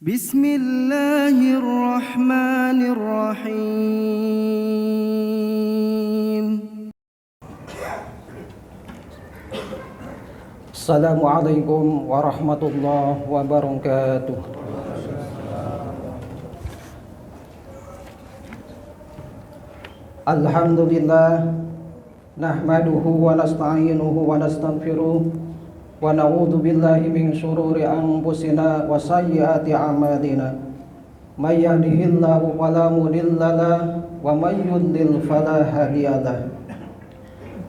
Bismillahirrahmanirrahim. Assalamualaikum warahmatullahi wabarakatuh. Alhamdulillah nahmaduhu wa nasta'inuhu wa nastaghfiruh wa na'udzu billahi min syururi anfusina wa sayyiati a'malina. May yahdihillahu fala mudilla lahu wa may yudlil fala hadiya lahu.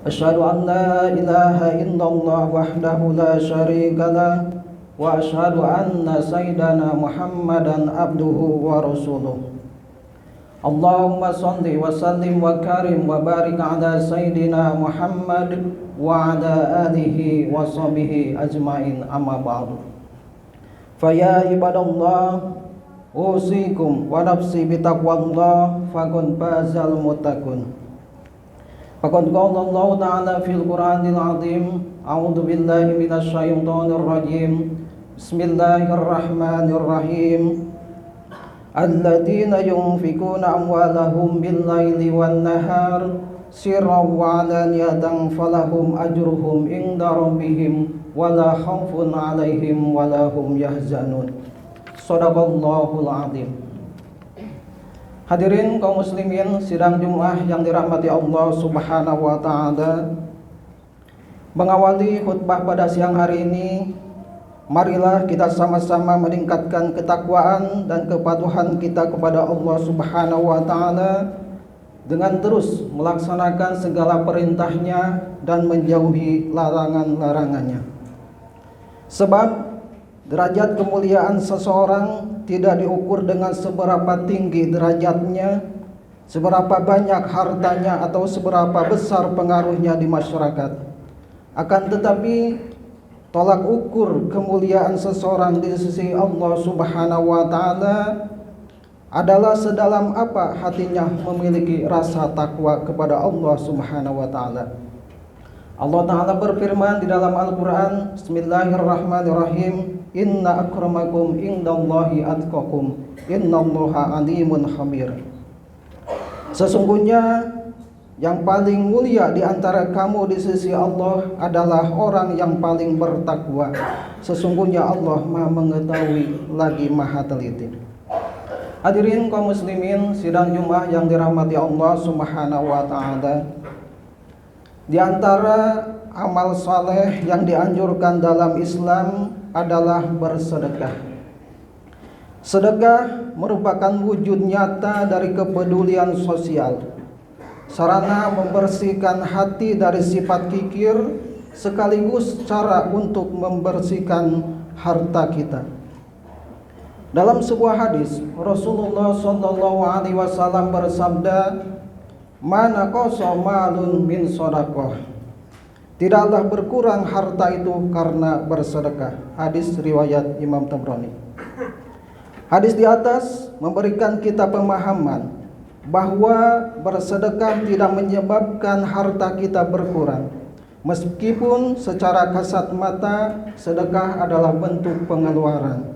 Asyhadu an la ilaha illallah wahdahu la syarika lahu wa asyhadu anna sayyidana Muhammadan abduhu wa rasuluh. Allahumma salli wa sallim wa karim wa barik ala sayyidina Muhammad wa ala alihi wa sahbihi ajmain, amma ba'du. Faya ibadallah, usikum wa nafsi bitaqwallah, faqad fazal muttaqun. Faqad qala Allah ta'ala fil Qur'anil azim, a'udzu billahi minasy syaithanir rajim. Bismillahirrahmanirrahim. Alladzina yunfikuna amwalahum bil-laili wan-nahar sirran wa 'alaniyatan falahum ajruhum 'inda rabbihim wala khaufun 'alaihim wala hum yahzanun. Shadaqallahul 'azim. Hadirin kaum muslimin sidang Jumat yang dirahmati Allah Subhanahu wa taala. Mengawali khutbah pada siang hari ini, marilah kita sama-sama meningkatkan ketakwaan dan kepatuhan kita kepada Allah Subhanahu wa taala dengan terus melaksanakan segala perintahnya dan menjauhi larangan-larangannya. Sebab derajat kemuliaan seseorang tidak diukur dengan seberapa tinggi derajatnya, seberapa banyak hartanya, atau seberapa besar pengaruhnya di masyarakat. Akan tetapi tolak ukur kemuliaan seseorang di sisi Allah Subhanahu wa taala adalah sedalam apa hatinya memiliki rasa takwa kepada Allah Subhanahu wa taala. Allah taala berfirman di dalam Al-Qur'an, Bismillahirrahmanirrahim, Inna akramakum indallahi atqakum, innallaha alimun khabir. Sesungguhnya yang paling mulia di antara kamu di sisi Allah adalah orang yang paling bertakwa. Sesungguhnya Allah Maha mengetahui lagi Maha teliti. Hadirin kaum muslimin sidang Jumat yang dirahmati Allah Subhanahu wa taala. Di antara amal saleh yang dianjurkan dalam Islam adalah bersedekah. Sedekah merupakan wujud nyata dari kepedulian sosial, sarana membersihkan hati dari sifat kikir, sekaligus cara untuk membersihkan harta kita. Dalam sebuah hadis, Rasulullah SAW bersabda, "Mana qasa malun min shadaqah." Tidaklah berkurang harta itu karena bersedekah. Hadis riwayat Imam Tabrani. Hadis di atas memberikan kita pemahaman bahwa bersedekah tidak menyebabkan harta kita berkurang. Meskipun secara kasat mata sedekah adalah bentuk pengeluaran,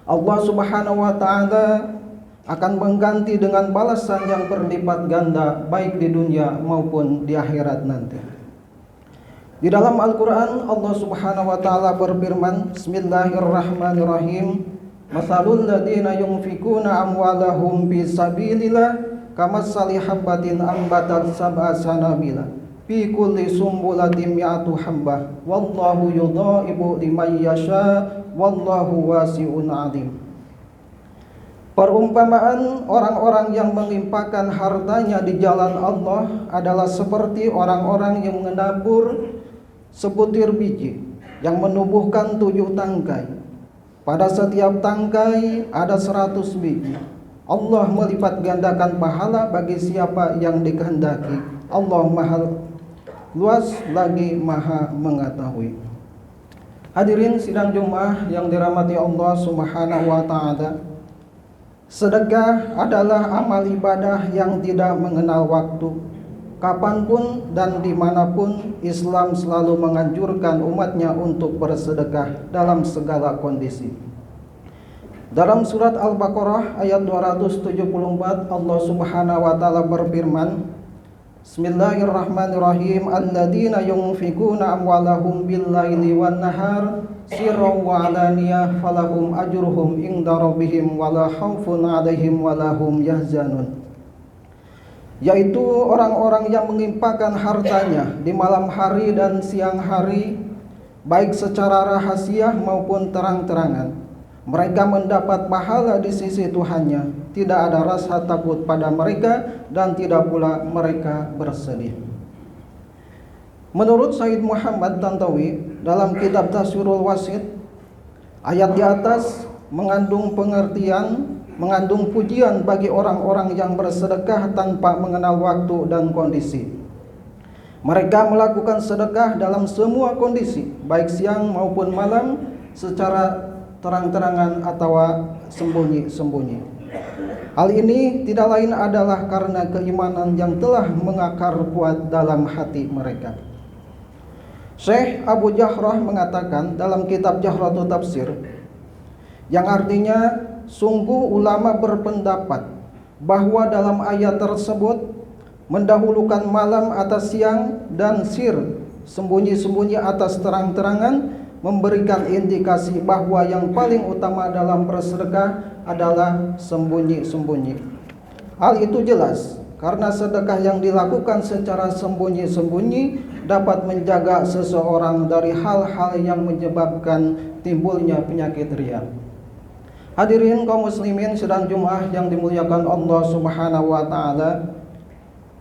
Allah Subhanahu wa taala akan mengganti dengan balasan yang berlipat ganda baik di dunia maupun di akhirat nanti. Di dalam Al-Qur'an Allah Subhanahu wa taala berfirman, Bismillahirrahmanirrahim, Masalul ladina yunfikuna amwalahum fi sabilillah kamassali habbatin ambatat sab'a sanabila fi kulli sumbulatin mi'atu habbah wallahu yudha'ibu liman yasha wallahu wasi'un 'alim. Perumpamaan orang-orang yang melimpahkan hartanya di jalan Allah adalah seperti orang-orang yang menabur sebutir biji yang menumbuhkan 7 tangkai. Pada setiap tangkai ada 100 biji. Allah melipat gandakan pahala bagi siapa yang dikehendaki. Allah Maha luas lagi Maha mengetahui. Hadirin sidang Jumat yang dirahmati Allah Subhanahu wa taala. Sedekah adalah amal ibadah yang tidak mengenal waktu. Kapanpun dan dimanapun Islam selalu menganjurkan umatnya untuk bersedekah dalam segala kondisi. Dalam surat Al-Baqarah ayat 274 Allah Subhanahu wa taala berfirman, Bismillahirrahmanirrahim, alladzina yunfikuna amwalahum bil-laili wan-nahar sirran wa 'alaniyah falahum ajruhum inda rabbihim wala khaufun 'alaihim wala hum yahzanun. Yaitu orang-orang yang menginfakkan hartanya di malam hari dan siang hari, baik secara rahasia maupun terang-terangan. Mereka mendapat pahala di sisi Tuhannya, tidak ada rasa takut pada mereka dan tidak pula mereka bersedih. Menurut Said Muhammad Tantawi dalam kitab Tafsirul Wasit, ayat di atas mengandung pengertian, mengandung pujian bagi orang-orang yang bersedekah tanpa mengenal waktu dan kondisi. Mereka melakukan sedekah dalam semua kondisi, baik siang maupun malam, secara terang-terangan atau sembunyi-sembunyi. Hal ini tidak lain adalah karena keimanan yang telah mengakar kuat dalam hati mereka. Syekh Abu Jahrah mengatakan dalam kitab Jahratul Tafsir, yang artinya sungguh ulama berpendapat bahwa dalam ayat tersebut mendahulukan malam atas siang dan sir, sembunyi-sembunyi atas terang-terangan, memberikan indikasi bahwa yang paling utama dalam bersedekah adalah sembunyi-sembunyi. Hal itu jelas karena sedekah yang dilakukan secara sembunyi-sembunyi dapat menjaga seseorang dari hal-hal yang menyebabkan timbulnya penyakit riya. Hadirin kaum muslimin sidang Jumat yang dimuliakan Allah Subhanahu wa taala,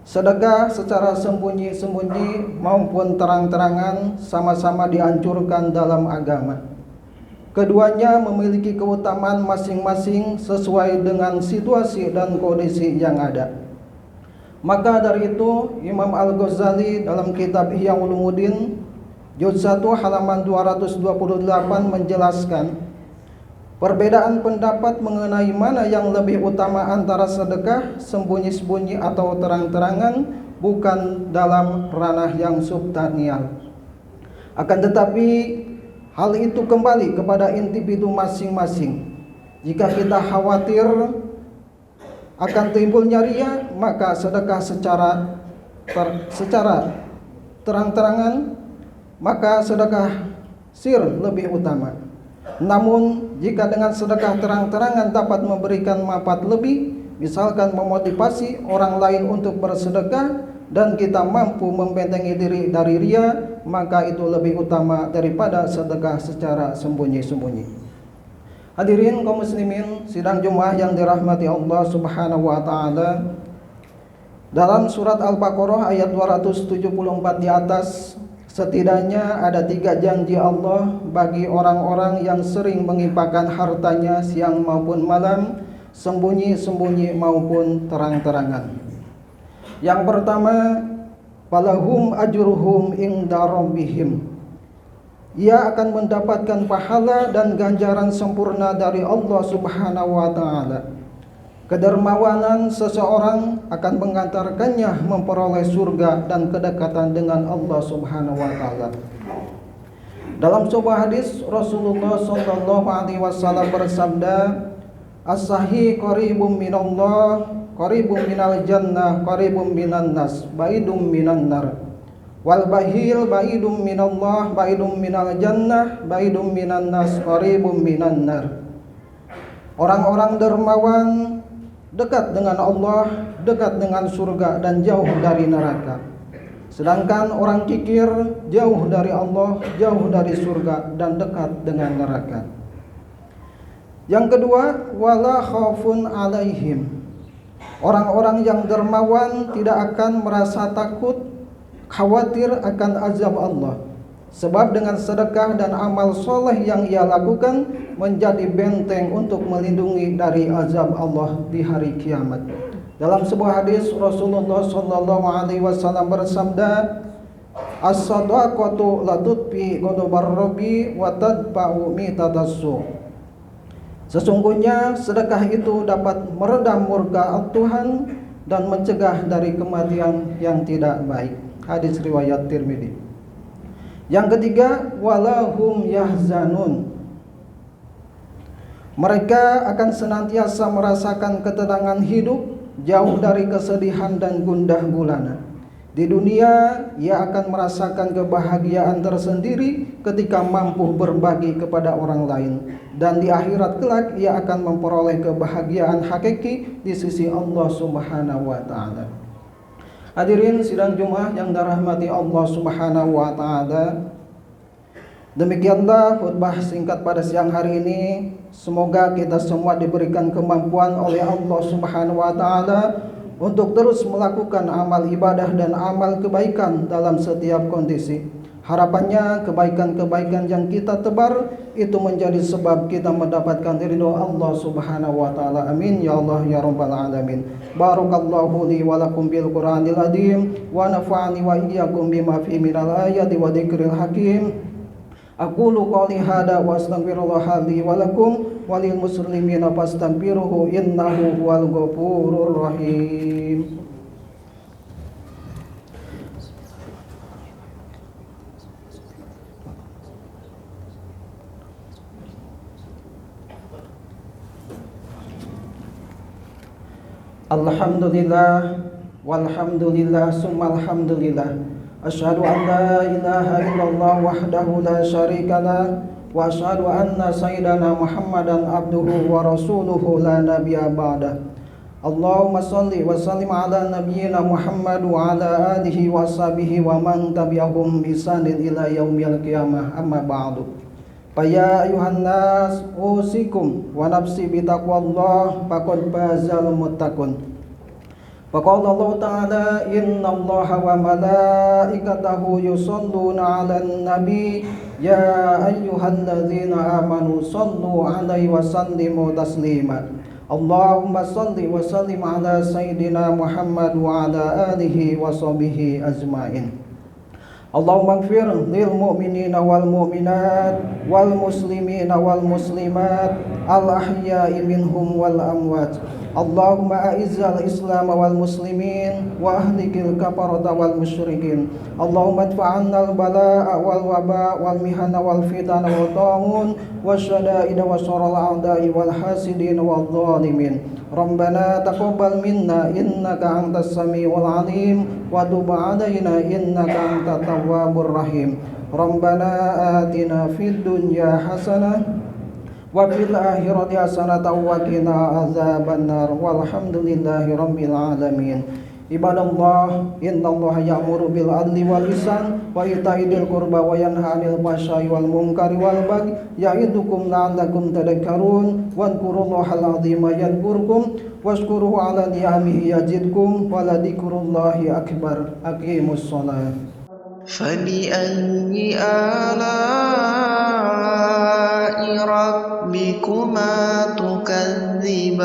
sedekah secara sembunyi-sembunyi maupun terang-terangan sama-sama dianjurkan dalam agama. Keduanya memiliki keutamaan masing-masing sesuai dengan situasi dan kondisi yang ada. Maka dari itu Imam Al-Ghazali dalam kitab Ihya Ulumuddin juz 1 halaman 228 menjelaskan perbedaan pendapat mengenai mana yang lebih utama antara sedekah sembunyi-sembunyi atau terang-terangan bukan dalam ranah yang substansial. Akan tetapi hal itu kembali kepada individu masing-masing. Jika kita khawatir akan timbulnya riya, maka sedekah secara terang-terangan, maka sedekah sir lebih utama. Namun jika dengan sedekah terang-terangan dapat memberikan manfaat lebih, misalkan memotivasi orang lain untuk bersedekah, dan kita mampu membentengi diri dari riya, maka itu lebih utama daripada sedekah secara sembunyi-sembunyi. Hadirin kaum muslimin sidang Jumat yang dirahmati Allah Subhanahu wa taala, dalam surat Al-Baqarah ayat 274 di atas, setidaknya ada 3 janji Allah bagi orang-orang yang sering menginfakkan hartanya siang maupun malam, sembunyi-sembunyi maupun terang-terangan. Yang pertama, falahum ajruhum inda rabbihim. Ia akan mendapatkan pahala dan ganjaran sempurna dari Allah Subhanahu wa taala. Kedermawanan seseorang akan mengantarkannya memperoleh surga dan kedekatan dengan Allah Subhanahu wa taala. Dalam sebuah hadis Rasulullah sallallahu alaihi wasallam bersabda, "As-sahih qaribum minallah, qaribum minal jannah, qaribum minan nas, baidum minan nar. Wal bahil baidum minallah, baidum minal jannah, baidum minan nas, qaribum minan nar." Orang-orang dermawan dekat dengan Allah, dekat dengan surga dan jauh dari neraka. Sedangkan orang kikir jauh dari Allah, jauh dari surga dan dekat dengan neraka. Yang kedua, wala khaufun alaihim. Orang-orang yang dermawan tidak akan merasa takut, khawatir akan azab Allah. Sebab dengan sedekah dan amal soleh yang ia lakukan menjadi benteng untuk melindungi dari azab Allah di hari kiamat. Dalam sebuah hadis Rasulullah sallallahu alaihi wasallam bersabda, "As-shadaqatu la tudfi ghadabar rabbi wa tadfa'u mitatassu." Sesungguhnya sedekah itu dapat meredam murka Tuhan dan mencegah dari kematian yang tidak baik. Hadis riwayat Tirmidzi. Yang ketiga, walahum yahzanun. Mereka akan senantiasa merasakan ketenangan hidup, jauh dari kesedihan dan gundah gulana. Di dunia, ia akan merasakan kebahagiaan tersendiri ketika mampu berbagi kepada orang lain. Dan di akhirat kelak, ia akan memperoleh kebahagiaan hakiki di sisi Allah Subhanahu wa Ta'ala. Hadirin sidang Jumat yang dirahmati Allah Subhanahu wa Ta'ala, demikianlah khutbah singkat pada siang hari ini. Semoga kita semua diberikan kemampuan oleh Allah Subhanahu wa Ta'ala untuk terus melakukan amal ibadah dan amal kebaikan dalam setiap kondisi. Harapannya kebaikan-kebaikan yang kita tebar itu menjadi sebab kita mendapatkan ridho Allah Subhanahu wa Ta'ala. Amin ya Allah ya rabbal alamin. Barakallahu li wa lakum bil Qur'anil azim wa nafa'ani wa iyyakum bima fi minal ayati wa dzikril hakim. Aqulu qouli hada wa astaghfirullah li wa lakum wa lil muslimina fastaghfiruhu innahu huwal ghafurur rahim. Alhamdulillah walhamdulillah summa alhamdulillah. Asyhadu an la ilaha illallah wahdahu la syarikalah wa asyhadu anna sayyidana Muhammadan abduhu wa rasuluhu la nabiyya ba'dah. Allahumma shalli wa sallim ala nabiyyina Muhammad wa ala alihi wa sahbihi wa man tabi'ahum bi ihsanin ila yaumil qiyamah. Amma ba'du. Ya ayuhan nas usikum wa nafsi bi taqwallah faqad fazal muttaqun. Faqala Allah Ta'ala innallaha wa malaikatahu yusholluna 'alan nabi ya ayyuhalladzina amanu shallu 'alaihi wa sallimu taslima. Allahumma shalli wa sallim ala sayyidina Muhammad wa ala alihi wa sahbihi ajmain. Allahumma ighfir lil mu'minina wal mu'minat wal muslimina wal muslimat al ahya'i minhum wal amwat. Allahumma a'izzal islam wal muslimin wa ahlikil kafarata wal musyrikin. Allahumma adfa'anna al bala'a wal waba wal mihana wal fitana wal ta'un wasyada'ida wa syarral a'da'i wal hasidin wal zalimin. Rabbana taqabbal minna innaka antas samiul alim wa tub 'alaina innaka antat tawwabur rahim. Rabbana atina fid dunya hasanah wa fil akhirati hasanatan wa qina azabannar walhamdulillahi rabbil alamin. Ibadallah, innallaha ya'muru bil adli wal ihsan wa ita'i dzil qurba wa yanha 'anil fahsya'i wal munkari wal baghi ya'idukum la'allakum tadhakkarun wadhkurullahal 'azima yadhkurkum washkuruhu 'ala ni'amihi yazidkum wa la dzikrullahi akbar. Aqimus shalah. فبأي آلاء ربكما تكذبان